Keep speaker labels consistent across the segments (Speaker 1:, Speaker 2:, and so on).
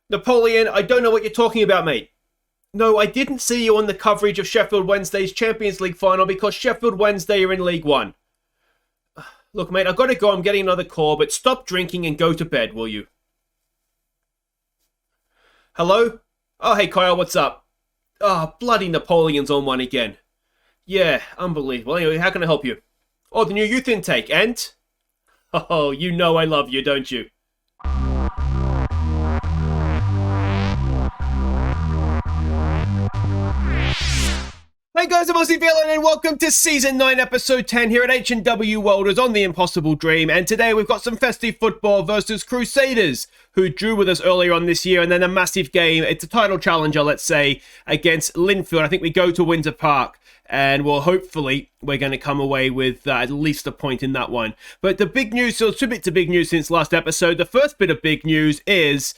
Speaker 1: Napoleon, I don't know what you're talking about, mate. No, I didn't see you on the coverage of Sheffield Wednesday's Champions League final because Sheffield Wednesday are in League One. Look, mate, I've got to go. I'm getting another call, but stop drinking and go to bed, will you? Hello? Oh, hey, Kyle, what's up? Oh, bloody Napoleon's on one again. Yeah, unbelievable. Anyway, how can I help you? Oh, the new youth intake, and? Oh, you know I love you, don't you? Hey guys, I'm Aussie Villain and welcome to Season 9, Episode 10 here at H&W Welders on The Impossible Dream. And today we've got some festive football versus Crusaders, who drew with us earlier on this year, and then a massive game. It's a title challenger, let's say, against Linfield. I think we go to Windsor Park, and hopefully we're going to come away with at least a point in that one. But the big news, so two bits of big news since last episode. The first bit of big news is,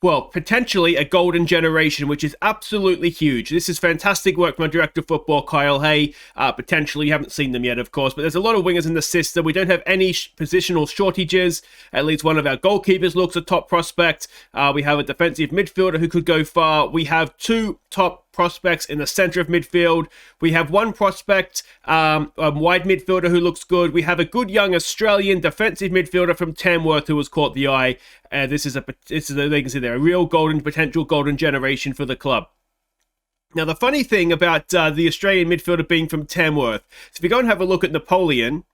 Speaker 1: well, potentially a golden generation, which is absolutely huge. This is fantastic work from our director of football, Kyle Hay. Potentially, you haven't seen them yet, of course, but there's a lot of wingers in the system. We don't have any positional shortages. At least one of our goalkeepers looks a top prospect. We have a defensive midfielder who could go far. We have two top prospects in the center of midfield. We have one prospect, a wide midfielder who looks good. We have a good young Australian defensive midfielder from Tamworth who has caught the eye. This is they can see there, a real potential golden generation for the club. Now, the funny thing about the Australian midfielder being from Tamworth, so if you go and have a look at Napoleon,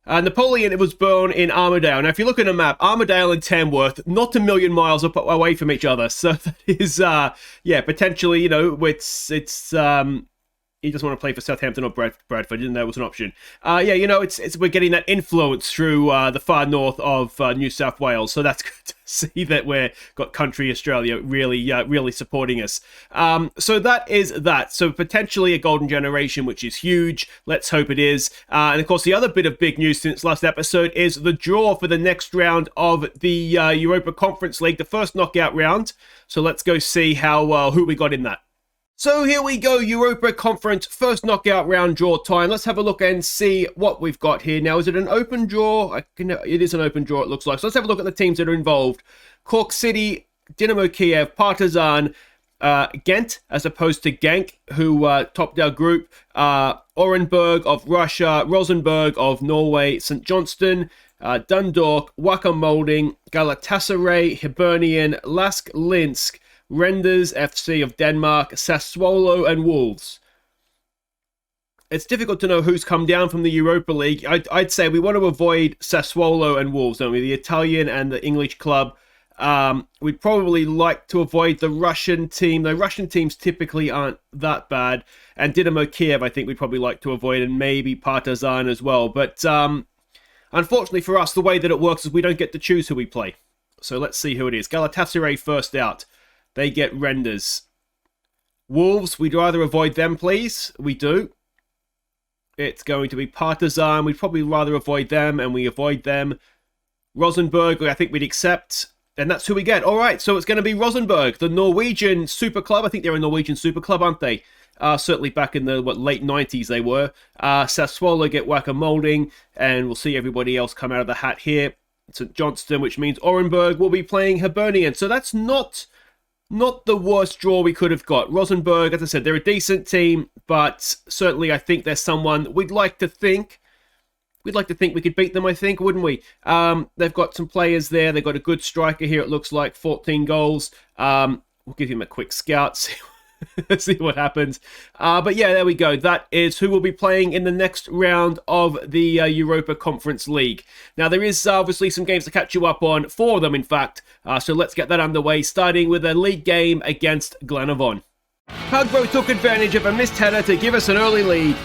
Speaker 1: it was born in Armidale. Now, if you look at a map, Armidale and Tamworth, not a million miles away from each other. So that is, potentially, it's he doesn't want to play for Southampton or Bradford. I didn't know it was an option. We're getting that influence through the far north of New South Wales. So that's good to see that we've got country Australia really supporting us. So that is that. So potentially a golden generation, which is huge. Let's hope it is. And of course, the other bit of big news since last episode is the draw for the next round of the Europa Conference League, the first knockout round. So let's go see who we got in that. So here we go, Europa Conference, first knockout round draw time. Let's have a look and see what we've got here. Now, is it an open draw? It is an open draw, it looks like. So let's have a look at the teams that are involved. Cork City, Dynamo Kiev, Partizan, Ghent, as opposed to Genk, who topped our group. Orenburg of Russia, Rosenborg of Norway, St. Johnston, Dundalk, Wacker Molding, Galatasaray, Hibernian, Lask Linsk, Renders FC of Denmark, Sassuolo and Wolves. It's difficult to know who's come down from the Europa League. I'd say we want to avoid Sassuolo and Wolves, don't we? The Italian and the English club. We'd probably like to avoid the Russian team. The Russian teams typically aren't that bad. And Dynamo Kiev, I think we'd probably like to avoid, and maybe Partizan as well. But unfortunately for us, the way that it works is we don't get to choose who we play. So let's see who it is. Galatasaray first out. They get Renders. Wolves, we'd rather avoid them, please. We do. It's going to be Partizan. We'd probably rather avoid them, and we avoid them. Rosenborg, I think we'd accept. And that's who we get. All right, so it's going to be Rosenborg, the Norwegian super club. I think they're a Norwegian super club, aren't they? Certainly back in the late 90s they were. Sassuolo get Wacker Molding, and we'll see everybody else come out of the hat here. St. Johnston, which means Orenburg will be playing Hibernian. So that's not the worst draw we could have got. Rosenborg, as I said, they're a decent team, but certainly I think they're someone we'd like to think we could beat them, I think, wouldn't we? They've got some players there. They've got a good striker here, it looks like, 14 goals. We'll give him a quick scout, see what happens. But yeah, there we go. That is who will be playing in the next round of the Europa Conference League. Now, there is obviously some games to catch you up on, 4 of them, in fact. So let's get that underway, starting with a league game against Glenavon. Hugbro took advantage of a missed header to give us an early lead.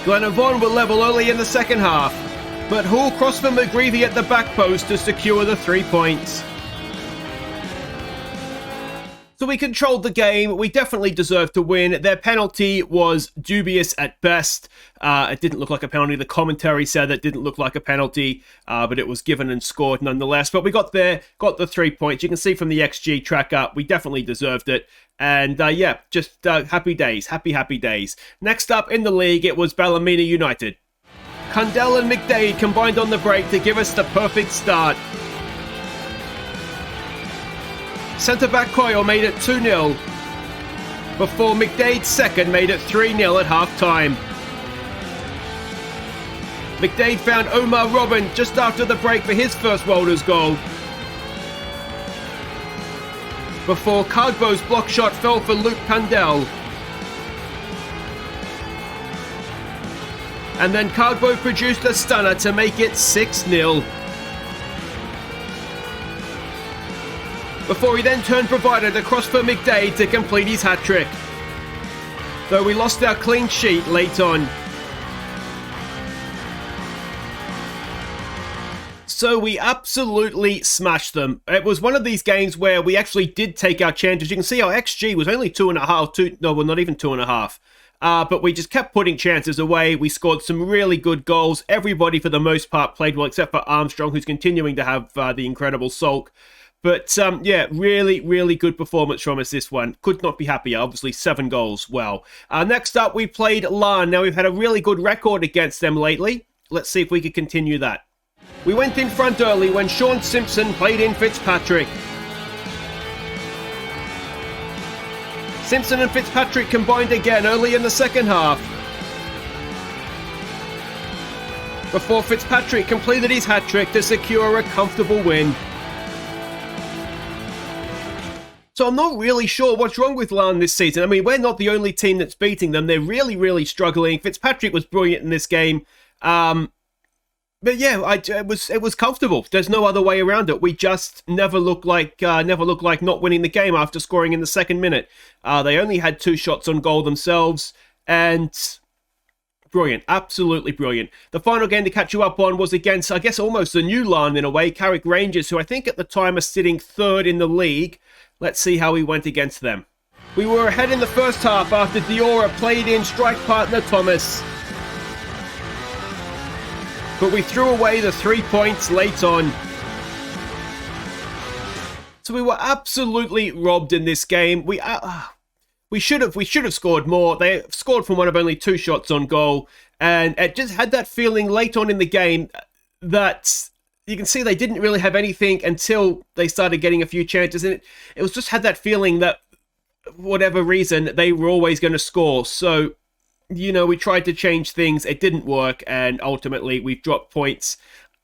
Speaker 1: Glenavon will level early in the second half, but Hull crossed for McGreevy at the back post to secure the 3 points. So we controlled the game. We definitely deserved to win. Their penalty was dubious at best. It didn't look like a penalty. The commentary said it didn't look like a penalty, but it was given and scored nonetheless. But we got there, got the 3 points. You can see from the XG tracker, we definitely deserved it. And just happy days, happy days. Next up in the league, it was Ballymena United. Cundell and McDade combined on the break to give us the perfect start. Centre-back Coyle made it 2-0 before McDade's second made it 3-0 at half-time. McDade found Omar Robin just after the break for his first Welders goal, before Cagbo's block shot fell for Luke Pandel. And then Cagbo produced a stunner to make it 6-0. Before he then turned provided across for McDade to complete his hat-trick, though we lost our clean sheet late on. So we absolutely smashed them. It was one of these games where we actually did take our chances. You can see our XG was only 2.5, no, well, not even 2.5. But we just kept putting chances away. We scored some really good goals. Everybody, for the most part, played well, except for Armstrong, who's continuing to have the incredible sulk. But, yeah, really, really good performance from us this one. Could not be happier. Obviously, 7 goals. Well, next up, we played Larne. Now, we've had a really good record against them lately. Let's see if we can continue that. We went in front early when Sean Simpson played in Fitzpatrick. Simpson and Fitzpatrick combined again early in the second half, before Fitzpatrick completed his hat-trick to secure a comfortable win. So I'm not really sure what's wrong with Larne this season. I mean, we're not the only team that's beating them. They're really, really struggling. Fitzpatrick was brilliant in this game. But yeah, it was comfortable. There's no other way around it. We just never looked like not winning the game after scoring in the second minute. They only had 2 shots on goal themselves, and brilliant, absolutely brilliant. The final game to catch you up on was against, I guess, almost a new Larne in a way, Carrick Rangers, who I think at the time are sitting 3rd in the league. Let's see how we went against them. We were ahead in the first half after Diora played in strike partner Thomas, but we threw away the 3 points late on. So we were absolutely robbed in this game. We should have scored more. They scored from one of only 2 shots on goal, and it just had that feeling late on in the game that you can see they didn't really have anything until they started getting a few chances, and it was just had that feeling that for whatever reason they were always going to score. So, you know, we tried to change things, it didn't work, and ultimately we've dropped points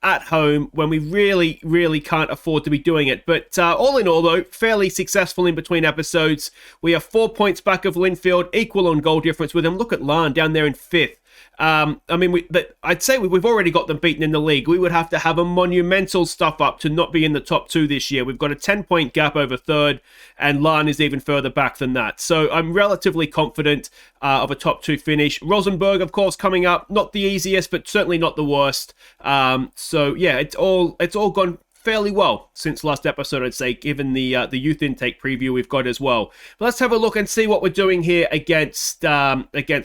Speaker 1: at home when we really, really can't afford to be doing it. But all in all, though, fairly successful in between episodes. We are 4 points back of Linfield, equal on goal difference with them. Look at Larne down there in 5th. I mean, I'd say we've already got them beaten in the league. We would have to have a monumental stuff up to not be in the top 2 this year. We've got a 10-point gap over 3rd, and Larne is even further back than that. So I'm relatively confident of a top 2 finish. Rosenborg, of course, coming up. Not the easiest, but certainly not the worst. So yeah, it's all gone fairly well since last episode, I'd say, given the youth intake preview we've got as well. But let's have a look and see what we're doing here against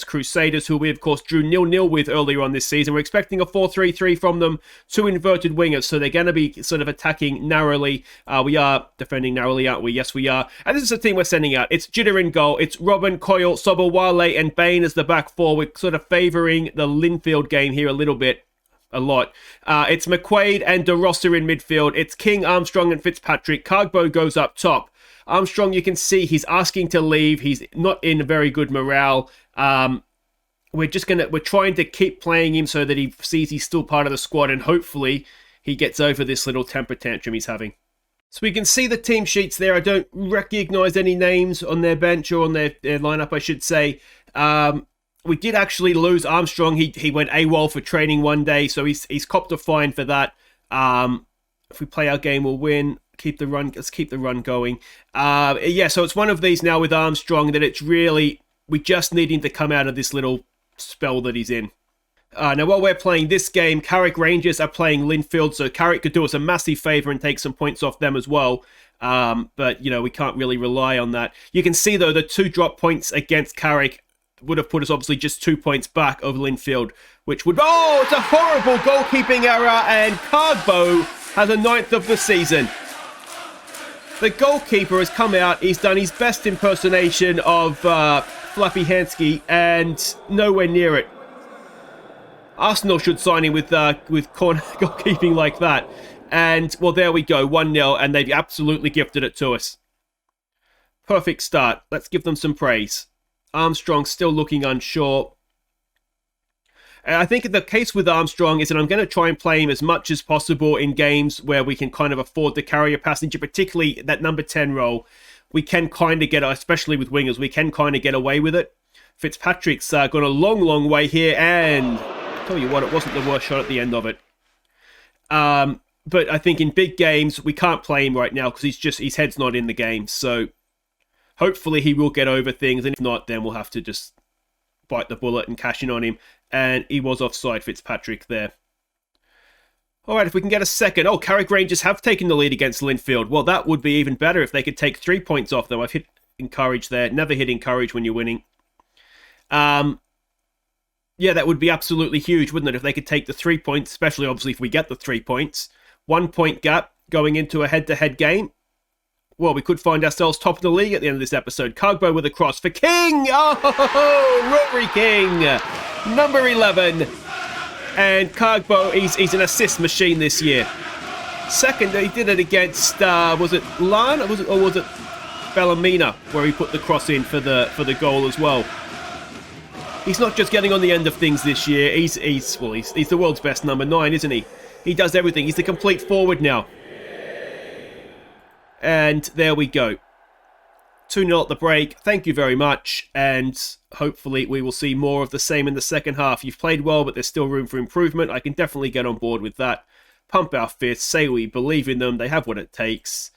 Speaker 1: Crusaders, who we, of course, drew 0-0 with earlier on this season. We're expecting a 4-3-3 from them, 2 inverted wingers, so they're going to be sort of attacking narrowly. We are defending narrowly, aren't we? Yes, we are. And this is the team we're sending out. It's Jitter in goal. It's Robin, Coyle, Sobowale, and Bain as the back 4. We're sort of favouring the Linfield game here a little bit. A lot. It's McQuaid and De Rosser in midfield. It's King, Armstrong, and Fitzpatrick. Cagbo goes up top. Armstrong, you can see he's asking to leave. He's not in very good morale. We're trying to keep playing him so that he sees he's still part of the squad, and hopefully he gets over this little temper tantrum he's having. So we can see the team sheets there. I don't recognize any names on their bench or on their lineup, I should say. We did actually lose Armstrong. He went AWOL for training one day, so he's copped a fine for that. If we play our game, we'll win. Let's keep the run going. Yeah, so it's one of these now with Armstrong that it's really, we just need him to come out of this little spell that he's in. Now, while we're playing this game, Carrick Rangers are playing Linfield, so Carrick could do us a massive favour and take some points off them as well. But, you know, we can't really rely on that. You can see, though, the 2 drop points against Carrick would have put us obviously just 2 points back over Linfield, which would... Oh, it's a horrible goalkeeping error, and Cagbo has a 9th of the season. The goalkeeper has come out, he's done his best impersonation of Fluffy Hansky, and nowhere near it. Arsenal should sign him with corner goalkeeping like that. And, well, there we go, 1-0, and they've absolutely gifted it to us. Perfect start. Let's give them some praise. Armstrong still looking unsure. And I think the case with Armstrong is that I'm going to try and play him as much as possible in games where we can kind of afford to carry a passenger, particularly that number 10 role. We can kind of get, especially with wingers, we can kind of get away with it. Fitzpatrick's gone a long, long way here, and I'll tell you what, it wasn't the worst shot at the end of it. But I think in big games, we can't play him right now because his head's not in the game. So hopefully he will get over things, and if not, then we'll have to just bite the bullet and cash in on him. And he was offside, Fitzpatrick, there. All right, if we can get a second. Oh, Carrick Rangers have taken the lead against Linfield. Well, that would be even better if they could take 3 points off them. I've hit encourage there. Never hit encourage when you're winning. Yeah, that would be absolutely huge, wouldn't it? If they could take the 3 points, especially obviously if we get the 3 points. 1 point gap going into a head-to-head game. Well, we could find ourselves top of the league at the end of this episode. Cogbo with a cross for King. Oh, Rory King, number 11. And Cogbo, he's an assist machine this year. Second, he did it against, was it Lan? Or was it Bellamina, where he put the cross in for the goal as well. He's not just getting on the end of things this year. He's the world's best number 9, isn't he? He does everything. He's the complete forward now. And there we go. 2-0 at the break. Thank you very much. And hopefully we will see more of the same in the second half. You've played well, but there's still room for improvement. I can definitely get on board with that. Pump our fists. Say we believe in them. They have what it takes.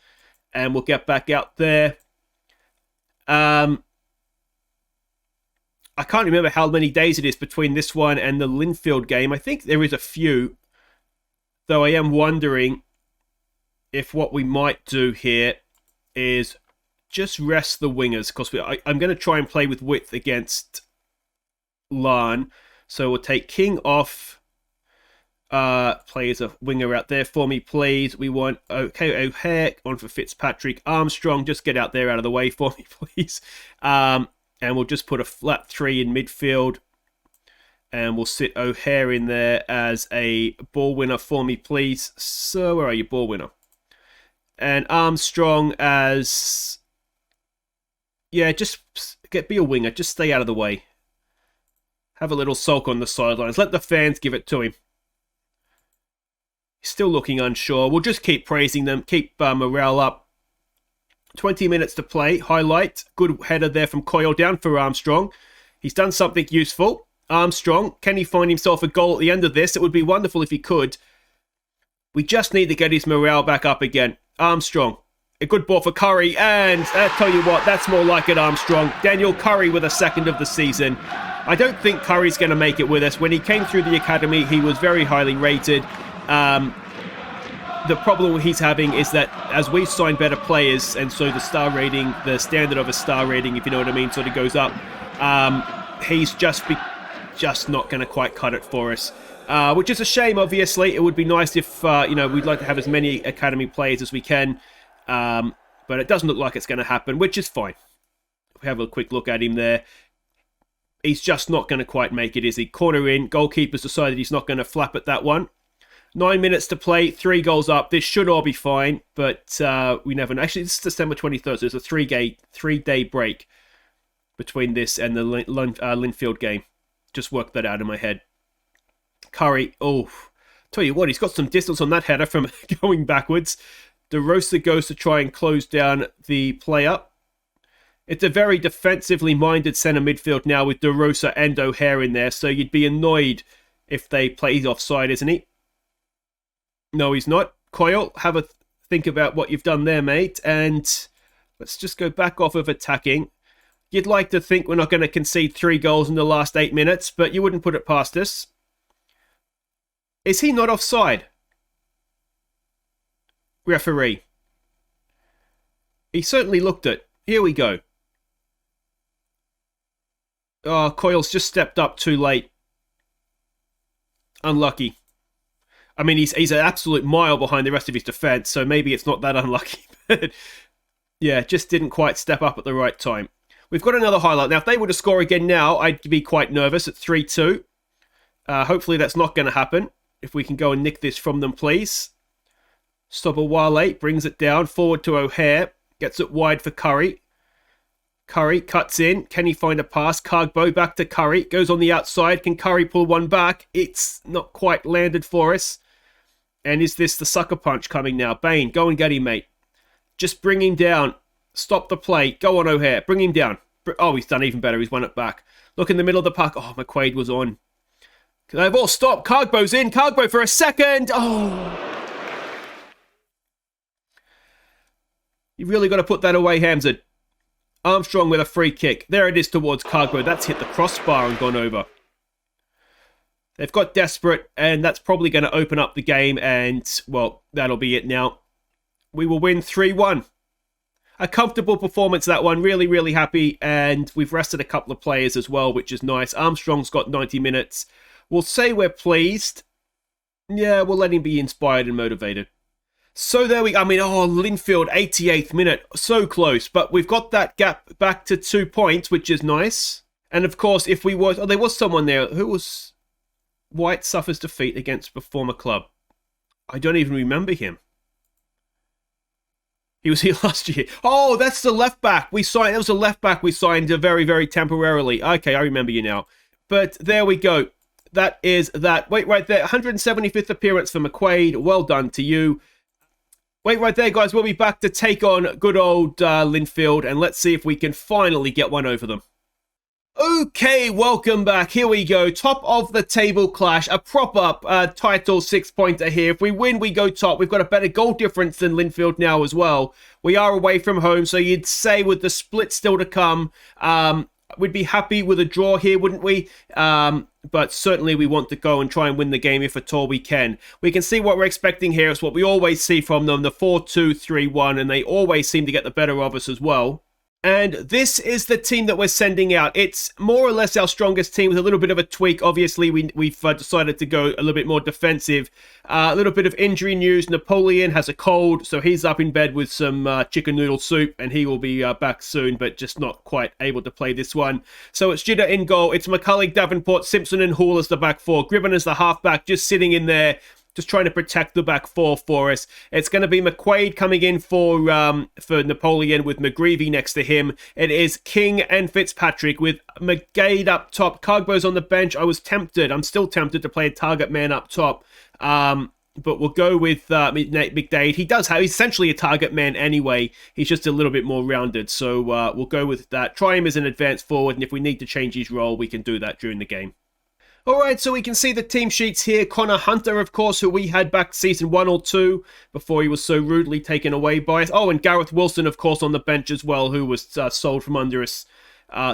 Speaker 1: And we'll get back out there. I can't remember how many days it is between this one and the Linfield game. I think there is a few. Though I am wondering if what we might do here is just rest the wingers. Because I'm going to try and play with width against Lan. So we'll take King off. Play as a winger out there for me, please. We want O'Hare on for Fitzpatrick. Armstrong, just get out there out of the way for me, please. And we'll just put a flat 3 in midfield. And we'll sit O'Hare in there as a ball winner for me, please. So, where are you, ball winner? And Armstrong as... Yeah, just be a winger. Just stay out of the way. Have a little sulk on the sidelines. Let the fans give it to him. He's still looking unsure. We'll just keep praising them. Keep morale up. 20 minutes to play. Highlight. Good header there from Coyle down for Armstrong. He's done something useful. Armstrong, can he find himself a goal at the end of this? It would be wonderful if he could. We just need to get his morale back up again. Armstrong, a good ball for Curry, and I'll tell you what, that's more like it, Armstrong. Daniel Curry with a second of the season. I don't think Curry's going to make it with us. When he came through the academy, he was very highly rated. The problem he's having is that as we sign better players, and so the star rating, the standard of a star rating, if you know what I mean, sort of goes up, he's just not going to quite cut it for us. Which is a shame, obviously. It would be nice if, we'd like to have as many academy players as we can. But it doesn't look like it's going to happen, which is fine. We have a quick look at him there. He's just not going to quite make it, is he? Corner in. Goalkeeper's decided he's not going to flap at that one. 9 minutes to play. 3 goals up. This should all be fine, but we never know. Actually, this is December 23rd, so there's a three-day break between this and the Linfield game. Just worked that out in my head. Curry, tell you what, he's got some distance on that header from going backwards. DeRosa goes to try and close down the player. It's a very defensively minded centre midfield now with DeRosa and O'Hare in there, so you'd be annoyed if they play. He's offside, isn't he? No, he's not. Coyle, have a think about what you've done there, mate, and let's just go back off of attacking. You'd like to think we're not going to concede 3 goals in the last 8 minutes, but you wouldn't put it past us. Is he not offside? Referee. He certainly looked it. Here we go. Oh, Coyle's just stepped up too late. Unlucky. I mean, he's an absolute mile behind the rest of his defence, so maybe it's not that unlucky. But yeah, just didn't quite step up at the right time. We've got another highlight. Now, if they were to score again now, I'd be quite nervous at 3-2. Hopefully that's not going to happen. If we can go and nick this from them, please. Sobowale brings it down, forward to O'Hare. Gets it wide for Curry. Curry cuts in. Can he find a pass? Cargbo back to Curry. Goes on the outside. Can Curry pull one back? It's not quite landed for us. And is this the sucker punch coming now? Bain, go and get him, mate. Just bring him down. Stop the play. Go on, O'Hare. Bring him down. Oh, he's done even better. He's won it back. Look in the middle of the park. Oh, McQuaid was on. They've all stopped. Cargbo's in. Cargbo for a second. Oh. You really got to put that away, Hamza. Armstrong with a free kick. There it is towards Cargbo. That's hit the crossbar and gone over. They've got desperate, and that's probably going to open up the game, and, well, that'll be it now. We will win 3-1. A comfortable performance, that one. Really, really happy, and we've rested a couple of players as well, which is nice. Armstrong's got 90 minutes. We'll say we're pleased. Yeah, we'll let him be inspired and motivated. So there we go. Linfield, 88th minute. So close. But we've got that gap back to 2 points, which is nice. And of course, if we were... Oh, there was someone there. Who was... White suffers defeat against a former club. I don't even remember him. He was here last year. Oh, that's the left back. That was a left back we signed very, very temporarily. Okay, I remember you now. But there we go. That is that. Wait, right there. 175th appearance for McQuaid. Well done to you. Wait right there, guys. We'll be back to take on good old Linfield, and let's see if we can finally get one over them. Okay, welcome back. Here we go. Top of the table clash. A proper title 6-pointer here. If we win, we go top. We've got a better goal difference than Linfield now as well. We are away from home, so you'd say with the split still to come, we'd be happy with a draw here, wouldn't we? But certainly we want to go and try and win the game if at all we can. We can see what we're expecting here. It's what we always see from them, the 4-2-3-1, and they always seem to get the better of us as well. And this is the team that we're sending out. It's more or less our strongest team with a little bit of a tweak. Obviously, we've decided to go a little bit more defensive. A little bit of injury news. Napoleon has a cold, so he's up in bed with some chicken noodle soup, and he will be back soon, but just not quite able to play this one. So it's Jidda in goal. It's McCullough, Davenport, Simpson, and Hall as the back four. Gribben as the halfback, just sitting in there, just trying to protect the back four for us. It's going to be McQuaid coming in for Napoleon with McGreevy next to him. It is King and Fitzpatrick with McGade up top. Cargbo's on the bench. I was tempted. I'm still tempted to play a target man up top. But we'll go with McDade. He's essentially a target man anyway. He's just a little bit more rounded. So we'll go with that. Try him as an advanced forward. And if we need to change his role, we can do that during the game. Alright, so we can see the team sheets here. Connor Hunter, of course, who we had back season 1 or 2 before he was so rudely taken away by us. Oh, and Gareth Wilson, of course, on the bench as well, who was sold from under us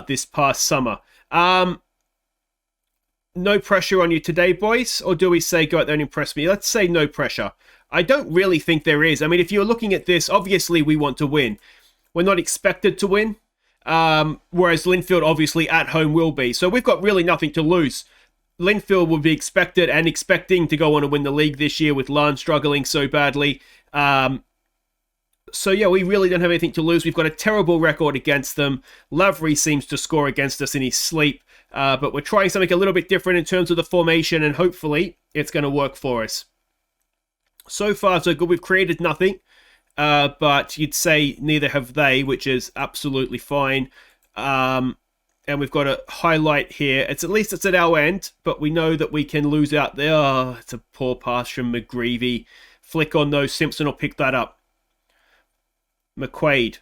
Speaker 1: this past summer. No pressure on you today, boys? Or do we say go out there and impress me? Let's say no pressure. I don't really think there is. I mean, if you're looking at this, obviously we want to win. We're not expected to win, whereas Linfield obviously at home will be. So we've got really nothing to lose. Linfield will be expected and expecting to go on and win the league this year with Larne struggling so badly. So yeah, we really don't have anything to lose. We've got a terrible record against them. Lavery seems to score against us in his sleep. But we're trying something a little bit different in terms of the formation, and hopefully it's going to work for us. So far, so good. We've created nothing. But you'd say neither have they, which is absolutely fine. And we've got a highlight here. At least it's at our end, but we know that we can lose out there. Oh, it's a poor pass from McGreevy. Flick on those. Simpson will pick that up. McQuaid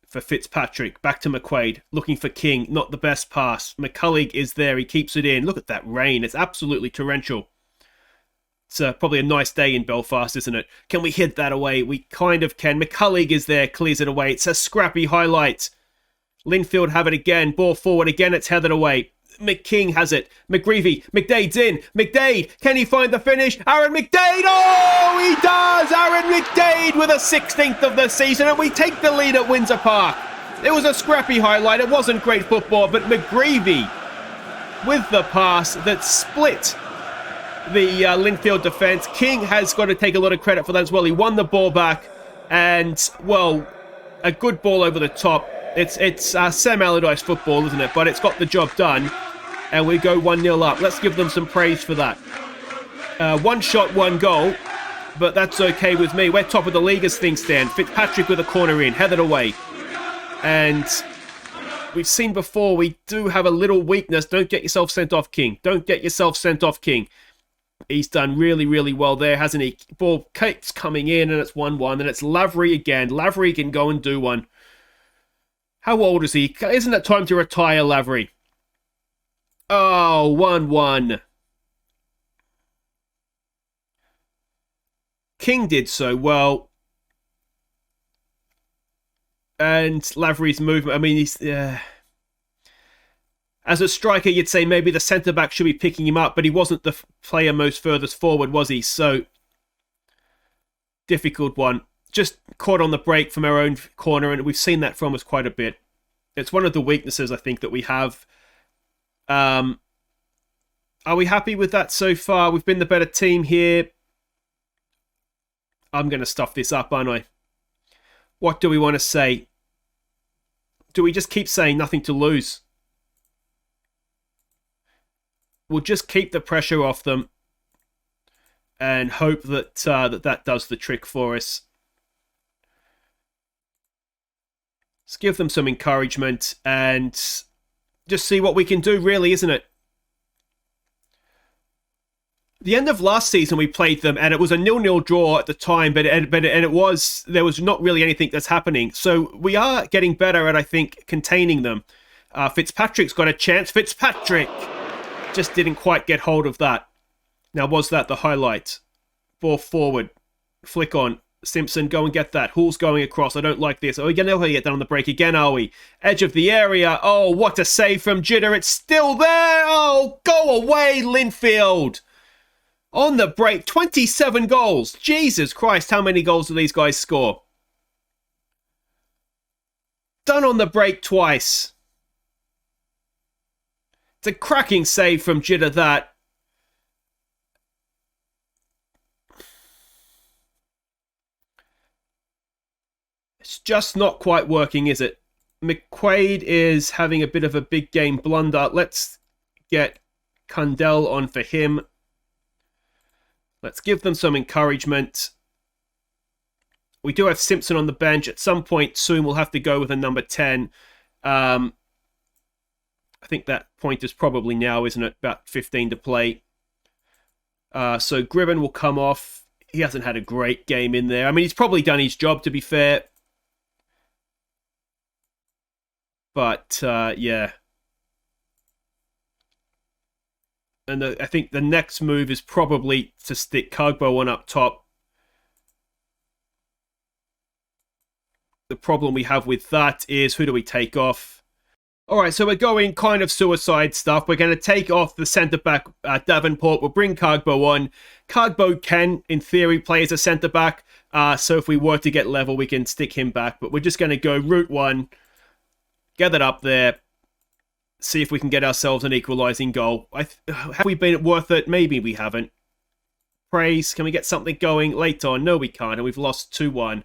Speaker 1: for Fitzpatrick. Back to McQuaid. Looking for King. Not the best pass. McCullough is there. He keeps it in. Look at that rain. It's absolutely torrential. It's probably a nice day in Belfast, isn't it? Can we hit that away? We kind of can. McCullough is there. Clears it away. It's a scrappy highlight. Linfield have it again. Ball forward again. It's headed away. McKing has it. McGreevy. McDade's in. McDade. Can he find the finish? Aaron McDade. Oh, he does. Aaron McDade with a 16th of the season. And we take the lead at Windsor Park. It was a scrappy highlight. It wasn't great football. But McGreevy with the pass that split the Linfield defence. King has got to take a lot of credit for that as well. He won the ball back. And, well, a good ball over the top. It's Sam Allardyce football, isn't it? But it's got the job done. And we go 1-0 up. Let's give them some praise for that. One shot, one goal. But that's okay with me. We're top of the league as things stand. Fitzpatrick with a corner in. Headed away. And we've seen before, we do have a little weakness. Don't get yourself sent off, King. Don't get yourself sent off, King. He's done really, really well there, hasn't he? Ball keeps coming in, and it's 1-1. And it's Lavery again. Lavery can go and do one. How old is he? Isn't it time to retire, Lavery? Oh, 1-1. King did so well. And Lavery's movement, I mean, he's... as a striker, you'd say maybe the centre-back should be picking him up, but he wasn't the player most furthest forward, was he? So, difficult one. Just caught on the break from our own corner, and we've seen that from us quite a bit. It's one of the weaknesses, I think, that we have. Are we happy with that so far? We've been the better team here. I'm going to stuff this up, aren't I? What do we want to say? Do we just keep saying nothing to lose? We'll just keep the pressure off them and hope that that does the trick for us. Let's give them some encouragement and just see what we can do, really, isn't it? The end of last season, we played them, and it was a 0-0 draw at the time, but there was not really anything that's happening. So we are getting better at, I think, containing them. Fitzpatrick's got a chance. Fitzpatrick just didn't quite get hold of that. Now, was that the highlight? Ball forward. Flick on. Simpson, go and get that. Hull's going across. I don't like this. Are we going to get that on the break again, are we? Edge of the area. Oh, what a save from Jitter. It's still there. Oh, go away, Linfield. On the break, 27 goals. Jesus Christ, how many goals do these guys score? Done on the break twice. It's a cracking save from Jitter, that. It's just not quite working, is it? McQuaid is having a bit of a big game blunder. Let's get Cundell on for him. Let's give them some encouragement. We do have Simpson on the bench. At some point soon, we'll have to go with a number 10. I think that point is probably now, isn't it? About 15 to play. So Gribben will come off. He hasn't had a great game in there. I mean, he's probably done his job, to be fair. But, yeah. And I think the next move is probably to stick Kagbo on up top. The problem we have with that is, who do we take off? Alright, so we're going kind of suicide stuff. We're going to take off the centre-back Davenport. We'll bring Kagbo on. Kagbo can, in theory, play as a centre-back. So if we were to get level, we can stick him back. But we're just going to go route 1. Get that up there. See if we can get ourselves an equalising goal. Have we been worth it? Maybe we haven't. Praise. Can we get something going late on? No, we can't. And we've lost 2-1.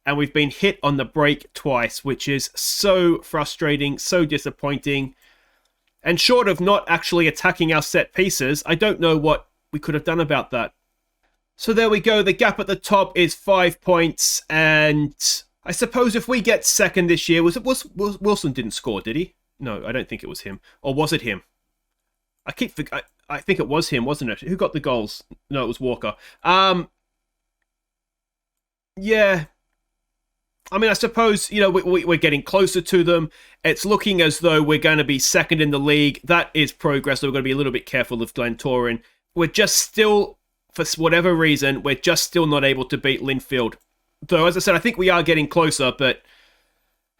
Speaker 1: And we've been hit on the break twice, which is so frustrating, so disappointing. And short of not actually attacking our set pieces, I don't know what we could have done about that. So there we go. The gap at the top is 5 points. And I suppose if we get second this year... Wilson didn't score, did he? No, I don't think it was him. Or was it him? I think it was him, wasn't it? Who got the goals? No, it was Walker. Yeah. I mean, I suppose, you know, we're getting closer to them. It's looking as though we're going to be second in the league. That is progress, so we're going to be a little bit careful of Glentoran. We're just still, for whatever reason, we're just still not able to beat Linfield. Though, as I said, I think we are getting closer, but...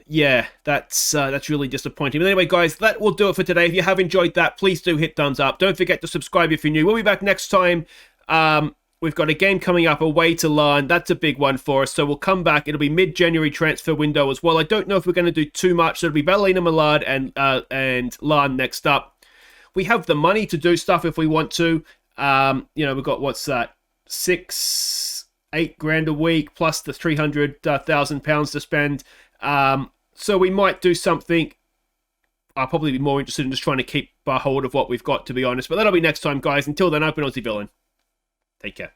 Speaker 1: yeah, that's really disappointing. But anyway, guys, that will do it for today. If you have enjoyed that, please do hit thumbs up. Don't forget to subscribe if you're new. We'll be back next time. We've got a game coming up away to Larne. That's a big one for us. So we'll come back. It'll be mid-January transfer window as well. I don't know if we're going to do too much. So it'll be Ballina Millard and Larne next up. We have the money to do stuff if we want to. You know, we've got, what's that? 8 grand a week plus the £300,000 to spend. So we might do something. I'll probably be more interested in just trying to keep a hold of what we've got, to be honest. But that'll be next time, guys. Until then, I've been Aussie Villain. Take care.